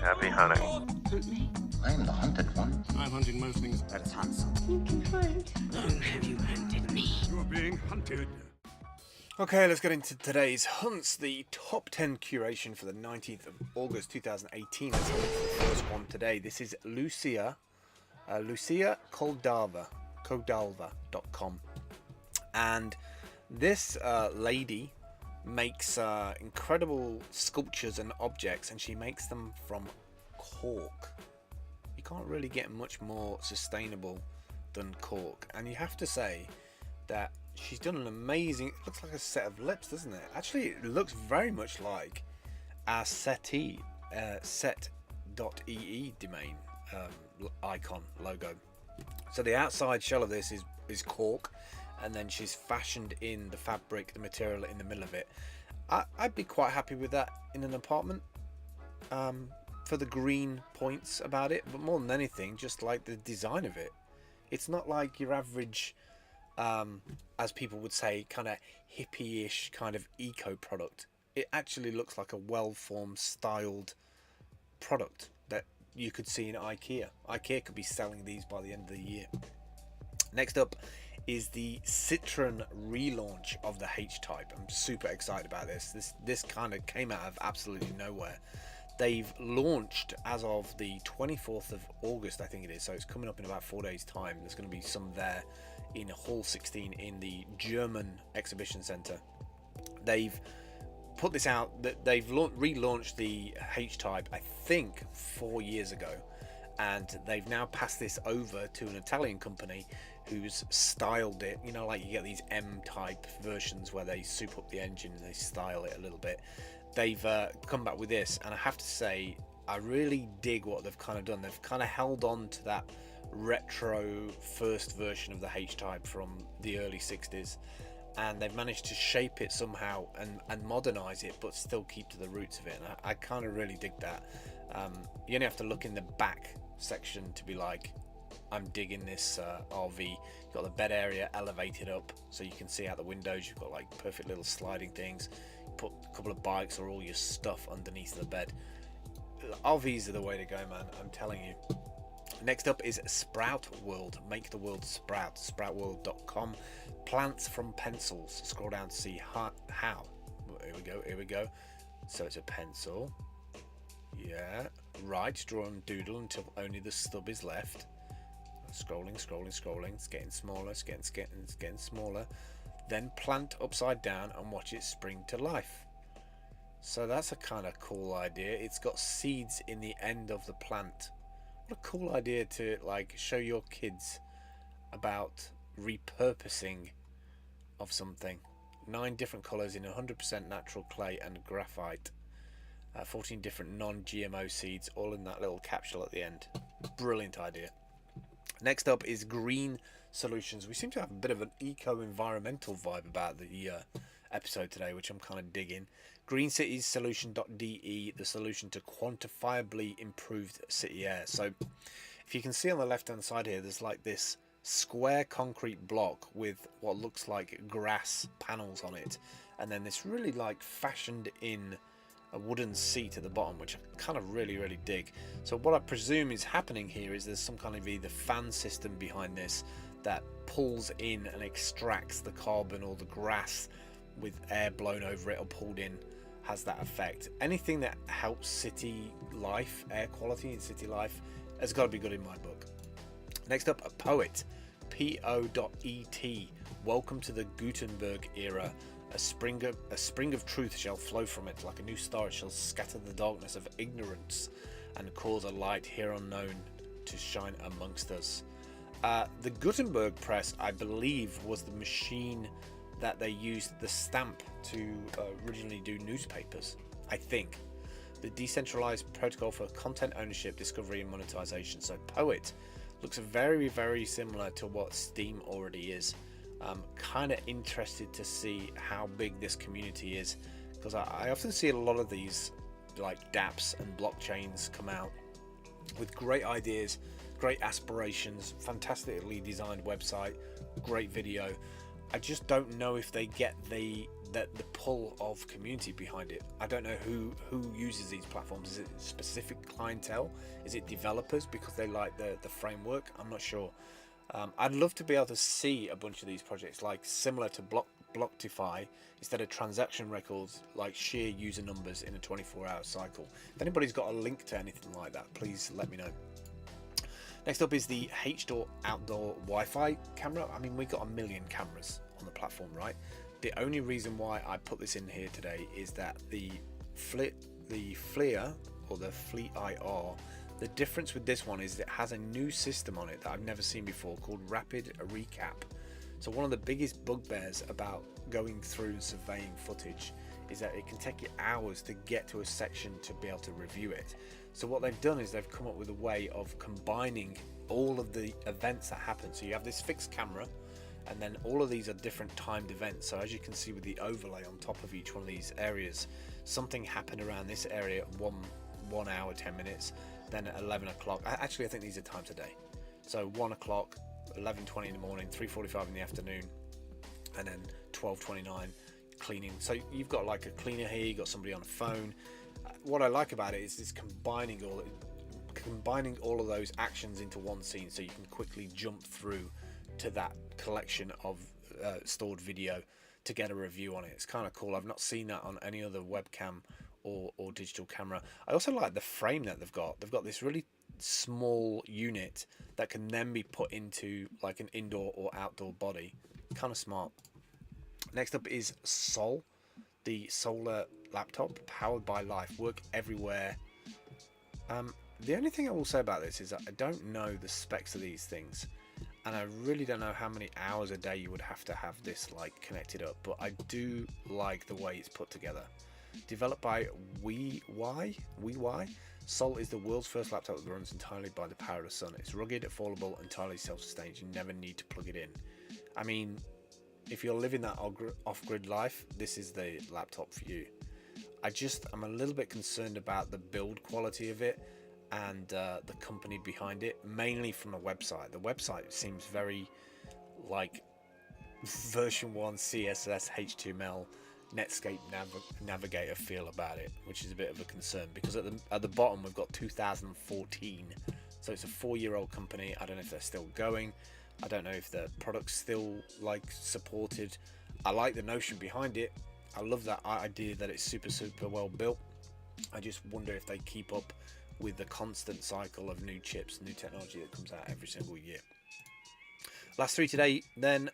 Happy hunting. Hunt me. I am the hunted one. I'm hunting most things. Let's hunt something. You can hunt. Long have you hunted me? You're being hunted. Okay, let's get into today's hunts. The top 10 curation for the 19th of August 2018. Let's go into the first one today. This is Lucia Kodalva.com. And this lady makes incredible sculptures and objects, and she makes them from cork. You can't really get much more sustainable than cork, and you have to say that she's done an amazing, it looks like a set of lips, doesn't it? Actually, it looks very much like our set.ee domain icon logo. So the outside shell of this is cork, and then she's fashioned in the fabric, the material in the middle of it. I'd be quite happy with that in an apartment, for the green points about it, but more than anything, just like the design of it. It's not like your average, as people would say, kind of hippie-ish kind of eco product. It actually looks like a well-formed, styled product that you could see in IKEA. IKEA could be selling these by the end of the year. Next up is the Citroen relaunch of the H-Type. I'm super excited about this. This kind of came out of absolutely nowhere. They've launched as of the 24th of August, I think it is, so it's coming up in about 4 days time. There's going to be some there in Hall 16 in the German exhibition centre. They've put this out, that they've relaunched the H-Type, I think 4 years ago, and they've now passed this over to an Italian company who's styled it. You know, like you get these M-type versions where they soup up the engine and they style it a little bit. They've come back with this, and I have to say, I really dig what they've kind of done. They've kind of held on to that retro first version of the H-Type from the early 60s, and they've managed to shape it somehow and modernize it, but still keep to the roots of it, and I kind of really dig that. You only have to look in the back section to be like, I'm digging this RV. You've got the bed area elevated up so you can see out the windows. You've got like perfect little sliding things. You put a couple of bikes or all your stuff underneath the bed. RVs are the way to go, man, I'm telling you. Next up is Sprout World. Make the world sprout. Sproutworld.com. Plants from pencils. Scroll down to see how. Here we go. So it's a pencil. Yeah, right. Draw and doodle until only the stub is left. Scrolling. It's getting smaller. It's getting smaller. Then plant upside down and watch it spring to life. So that's a kind of cool idea. It's got seeds in the end of the plant. What a cool idea to like show your kids about repurposing of something. 9 different colors in 100% natural clay and graphite. 14 different non-GMO seeds, all in that little capsule at the end. Brilliant idea. Next up is Green Solutions. We seem to have a bit of an eco-environmental vibe about the episode today, which I'm kind of digging. GreenCitiesSolution.de, the solution to quantifiably improved city air. So if you can see on the left hand side here, there's like this square concrete block with what looks like grass panels on it, and then this really like fashioned in a wooden seat at the bottom, which I kind of really dig. So what I presume is happening here is there's some kind of either fan system behind this that pulls in and extracts the carbon or the grass with air blown over it or pulled in, has that effect. Anything that helps city life, air quality in city life, has got to be good in my book. Next up, a Poet, PO.ET. Welcome to the Gutenberg era. A spring of truth shall flow from it, like a new star it shall scatter the darkness of ignorance and cause a light here unknown to shine amongst us. The Gutenberg press, I believe, was the machine that they used the stamp to originally do newspapers, I think. The decentralized protocol for content ownership, discovery and monetization. So Poet looks very similar to what Steam already is. Kind of interested to see how big this community is, because I often see a lot of these like dApps and blockchains come out with great ideas, great aspirations, fantastically designed website, great video. I just don't know if they get the the pull of community behind it. I don't know who uses these platforms. Is it specific clientele? Is it developers because they like the framework? I'm not sure. I'd love to be able to see a bunch of these projects, like similar to Blocktify, instead of transaction records, like sheer user numbers in a 24-hour cycle. If anybody's got a link to anything like that, please let me know. Next up is the H-Door outdoor Wi-Fi camera. I mean, we got 1 million cameras on the platform, right? The only reason why I put this in here today is that the FLIR, or the Fleet IR, the difference with this one is it has a new system on it that I've never seen before called Rapid Recap. So one of the biggest bugbears about going through and surveying footage is that it can take you hours to get to a section to be able to review it. So what they've done is they've come up with a way of combining all of the events that happen. So you have this fixed camera, and then all of these are different timed events. So as you can see with the overlay on top of each one of these areas, something happened around this area at 1 hour 10 minutes, then at 11 o'clock. Actually, I think these are times a day. So 1 o'clock, 11:20 in the morning, 3:45 in the afternoon, and then 12:29 cleaning. So you've got like a cleaner here, you've got somebody on a phone. What I like about it is it's combining all of those actions into one scene, so you can quickly jump through to that collection of stored video to get a review on it. It's kind of cool. I've not seen that on any other webcam or digital camera. I also like the frame that they've got. They've got this really small unit that can then be put into like an indoor or outdoor body. Kind of smart. Next up is Sol, the solar laptop powered by life, work everywhere. The only thing I will say about this is that I don't know the specs of these things, and I really don't know how many hours a day you would have to have this like connected up, but I do like the way it's put together. Developed by WeWhy, Sol is the world's first laptop that runs entirely by the power of the sun. It's rugged, affordable, entirely self-sustained. You never need to plug it in. I mean, if you're living that off-grid life, this is the laptop for you. I'm a little bit concerned about the build quality of it and the company behind it, mainly from the website. The website seems very like version 1 CSS HTML Netscape Navigator feel about it, which is a bit of a concern because at the bottom we've got 2014, so it's a 4-year-old company. I don't know if they're still going. I don't know if the product's still like supported. I like the notion behind it. I love that idea that it's super well built. I just wonder if they keep up with the constant cycle of new chips, new technology that comes out every single year. Last three today then,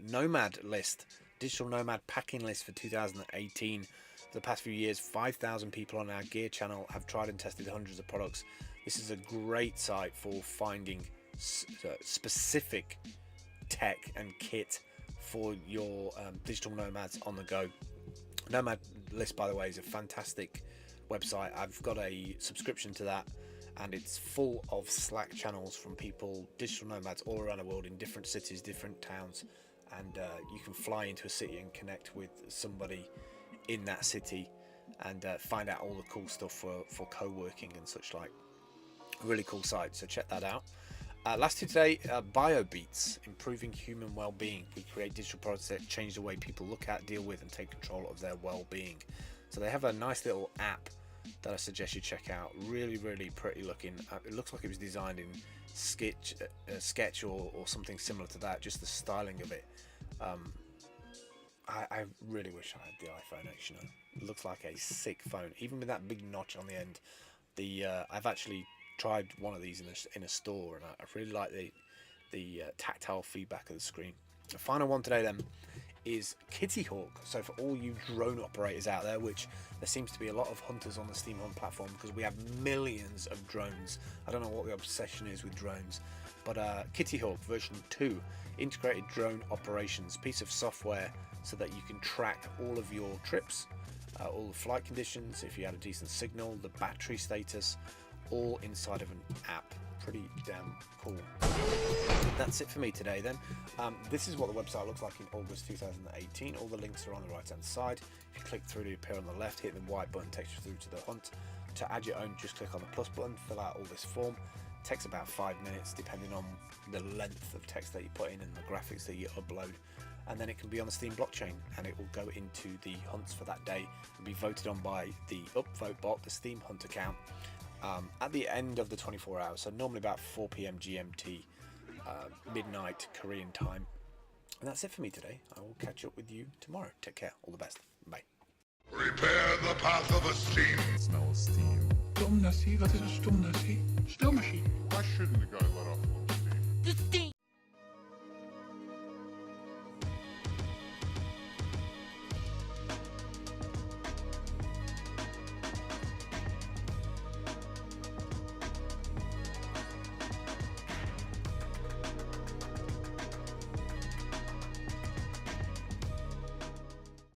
Nomad list, digital nomad packing list for 2018. For the past few years, 5,000 people on our gear channel have tried and tested hundreds of products. This is a great site for finding specific tech and kit for your digital nomads on the go. Nomad list, by the way, is a fantastic website. I've got a subscription to that, and it's full of Slack channels from people, digital nomads all around the world in different cities, different towns, and you can fly into a city and connect with somebody in that city and find out all the cool stuff for co-working and such like. Really cool site, so check that out. Last two today, BioBeats, improving human well-being. We create digital products that change the way people look at, deal with, and take control of their well-being. So they have a nice little app that I suggest you check out. Really pretty looking. It looks like it was designed in Sketch or something similar to that. Just the styling of it. I really wish I had the iPhone X. You know, it looks like a sick phone, even with that big notch on the end. I've actually tried one of these in a store, and I really like the tactile feedback of the screen. The final one today then is Kitty Hawk. So for all you drone operators out there, which there seems to be a lot of hunters on the Steam Hunt platform because we have millions of drones. I don't know what the obsession is with drones, but Kitty Hawk version 2, integrated drone operations, piece of software so that you can track all of your trips, all the flight conditions, if you had a decent signal, the battery status, all inside of an app. Pretty damn cool. That's it for me today then. This is what the website looks like in August 2018. All the links are on the right hand side. If you click through to appear on the left, hit the white button, takes you through to the hunt. To add your own, just click on the plus button, fill out all this form. It takes about 5 minutes depending on the length of text that you put in and the graphics that you upload. and then it can be on the Steam blockchain, and it will go into the hunts for that day and be voted on by the upvote bot, the Steam Hunt account, at the end of the 24 hours. So normally about 4 p.m. GMT, midnight Korean time. And that's it for me today. I will catch up with you tomorrow. Take care. All the best. Bye. Prepare the path of a steam. Smell of steam. Stomnassie, wat is een stomnassie? Stoommachine. Why shouldn't the guy let off a little steam? The steam.